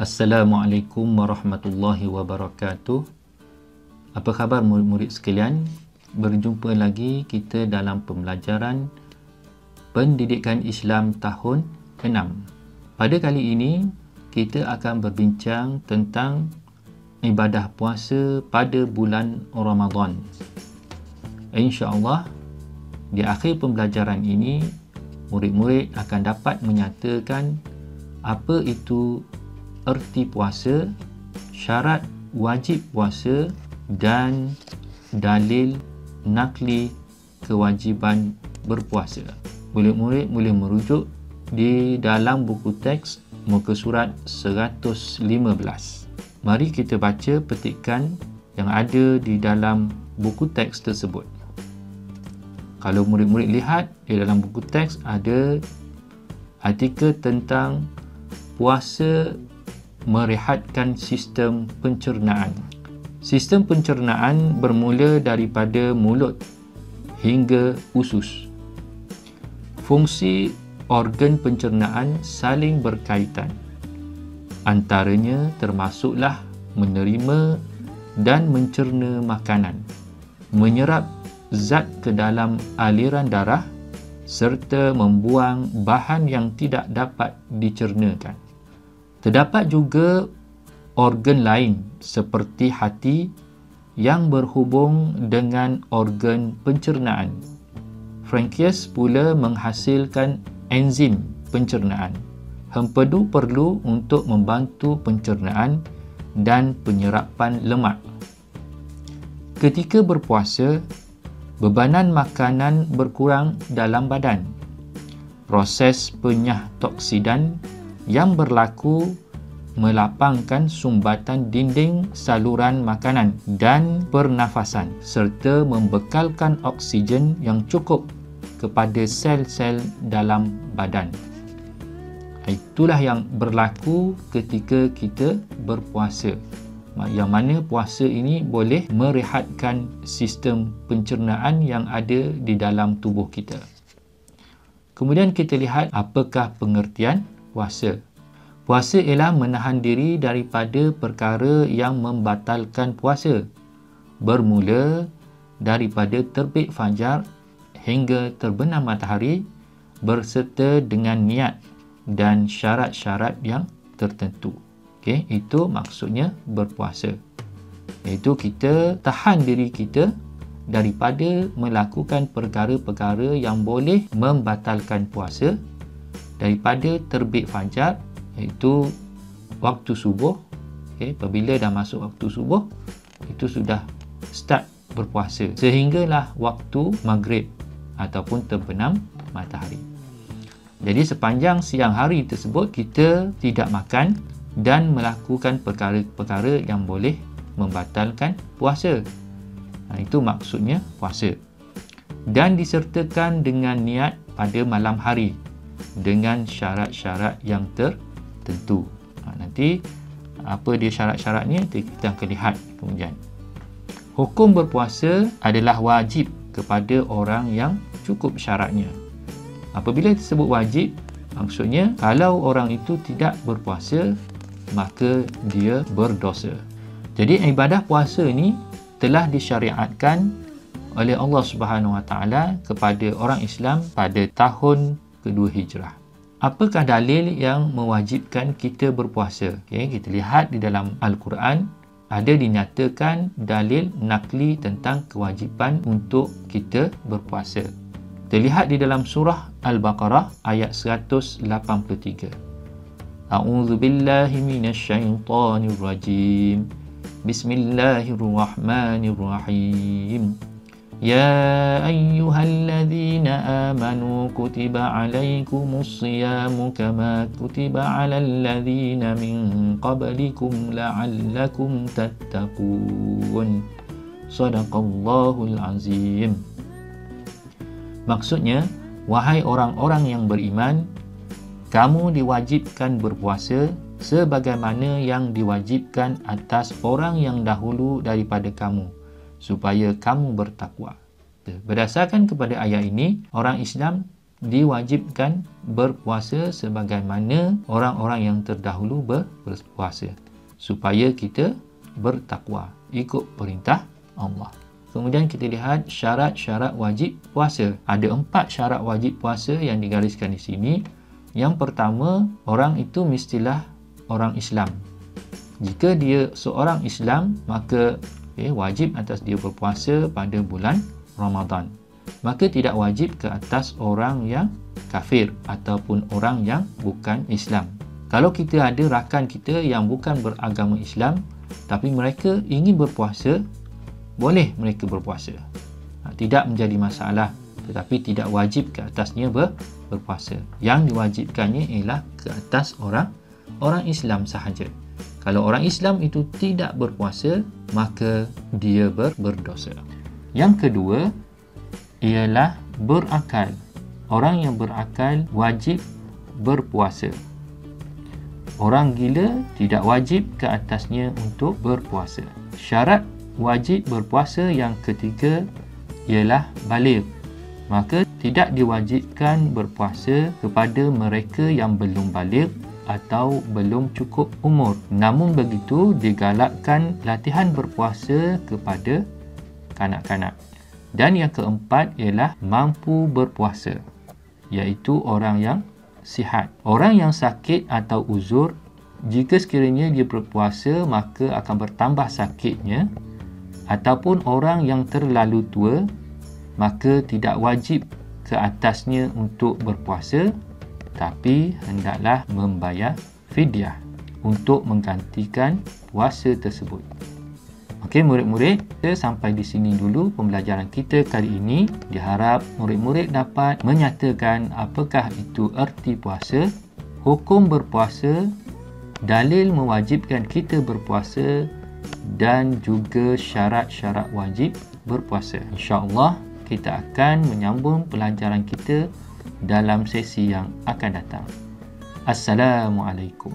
Assalamualaikum warahmatullahi wabarakatuh. Apa khabar murid-murid sekalian? Berjumpa lagi kita dalam pembelajaran Pendidikan Islam tahun 6. Pada kali ini kita akan berbincang tentang ibadah puasa pada bulan Ramadan. InsyaAllah di akhir pembelajaran ini murid-murid akan dapat menyatakan apa itu erti puasa, syarat wajib puasa dan dalil nakli kewajiban berpuasa. Murid-murid boleh merujuk di dalam buku teks muka surat 115. Mari kita baca petikan yang ada di dalam buku teks tersebut. Kalau murid-murid lihat di dalam buku teks ada artikel tentang puasa merehatkan sistem pencernaan. Sistem pencernaan bermula daripada mulut hingga usus. Fungsi organ pencernaan saling berkaitan. Antaranya termasuklah menerima dan mencerna makanan, menyerap zat ke dalam aliran darah serta membuang bahan yang tidak dapat dicernakan. Terdapat juga organ lain seperti hati yang berhubung dengan organ pencernaan. Pankreas pula menghasilkan enzim pencernaan. Hempedu perlu untuk membantu pencernaan dan penyerapan lemak. Ketika berpuasa, bebanan makanan berkurang dalam badan. Proses penyah toksidan yang berlaku melapangkan sumbatan dinding saluran makanan dan pernafasan serta membekalkan oksigen yang cukup kepada sel-sel dalam badan. Itulah yang berlaku ketika kita berpuasa. Yang mana puasa ini boleh merehatkan sistem pencernaan yang ada di dalam tubuh kita. Kemudian kita lihat apakah pengertian puasa. Puasa ialah menahan diri daripada perkara yang membatalkan puasa, bermula daripada terbit fajar hingga terbenam matahari berserta dengan niat dan syarat-syarat yang tertentu. Okey, itu maksudnya berpuasa. Iaitu kita tahan diri kita daripada melakukan perkara-perkara yang boleh membatalkan puasa daripada terbit fajar iaitu waktu subuh. Okey, apabila dah masuk waktu subuh itu sudah start berpuasa sehinggalah waktu maghrib ataupun terbenam matahari. Jadi sepanjang siang hari tersebut kita tidak makan dan melakukan perkara-perkara yang boleh membatalkan puasa. Itu maksudnya puasa. Dan disertakan dengan niat pada malam hari dengan syarat-syarat yang tertentu. Nanti apa dia syarat-syaratnya kita akan lihat kemudian. Hukum berpuasa adalah wajib kepada orang yang cukup syaratnya. Apabila disebut wajib, maksudnya kalau orang itu tidak berpuasa maka dia berdosa. Jadi ibadah puasa ni telah disyariatkan oleh Allah Subhanahu Wa Taala kepada orang Islam pada tahun kedua Hijrah. Apakah dalil yang mewajibkan kita berpuasa? Okay, kita lihat di dalam Al-Quran ada dinyatakan dalil nakli tentang kewajiban untuk kita berpuasa. Terlihat di dalam surah Al-Baqarah ayat 183. A'udzu billahi minasyaitonir rajim. Bismillahirrahmanirrahim. Ya ayyuhalladzina amanu kutiba alaikumus siyamu kama kutiba alal ladzina min qablikum la'allakum tattaqun. Shadaqallahul azim. Maksudnya, wahai orang-orang yang beriman, kamu diwajibkan berpuasa sebagaimana yang diwajibkan atas orang yang dahulu daripada kamu, supaya kamu bertakwa. Berdasarkan kepada ayat ini, orang Islam diwajibkan berpuasa sebagaimana orang-orang yang terdahulu berpuasa, supaya kita bertakwa, ikut perintah Allah. Kemudian kita lihat syarat-syarat wajib puasa. Ada 4 syarat wajib puasa yang digariskan di sini. Yang pertama, orang itu mestilah orang Islam. Jika dia seorang Islam, maka wajib atas dia berpuasa pada bulan Ramadan. Maka tidak wajib ke atas orang yang kafir ataupun orang yang bukan Islam. Kalau kita ada rakan kita yang bukan beragama Islam, tapi mereka ingin berpuasa, boleh mereka berpuasa. Tidak menjadi masalah, tetapi tidak wajib ke atasnya berpuasa. Yang diwajibkannya ialah ke atas orang Islam sahaja. Kalau orang Islam itu tidak berpuasa, maka dia berdosa. Yang kedua ialah berakal. Orang yang berakal wajib berpuasa. Orang gila tidak wajib ke atasnya untuk berpuasa. Syarat wajib berpuasa yang ketiga ialah baligh. Maka tidak diwajibkan berpuasa kepada mereka yang belum baligh atau belum cukup umur. Namun begitu, digalakkan latihan berpuasa kepada kanak-kanak. Dan yang keempat ialah mampu berpuasa, iaitu orang yang sihat. Orang yang sakit atau uzur, jika sekiranya dia berpuasa, maka akan bertambah sakitnya. Ataupun orang yang terlalu tua, maka tidak wajib ke atasnya untuk berpuasa, tapi hendaklah membayar fidyah untuk menggantikan puasa tersebut. Okey murid-murid, sampai di sini dulu pembelajaran kita kali ini. Diharap murid-murid dapat menyatakan apakah itu erti puasa, hukum berpuasa, dalil mewajibkan kita berpuasa dan juga syarat-syarat wajib berpuasa. InsyaAllah kita akan menyambung pelajaran kita dalam sesi yang akan datang. Assalamualaikum.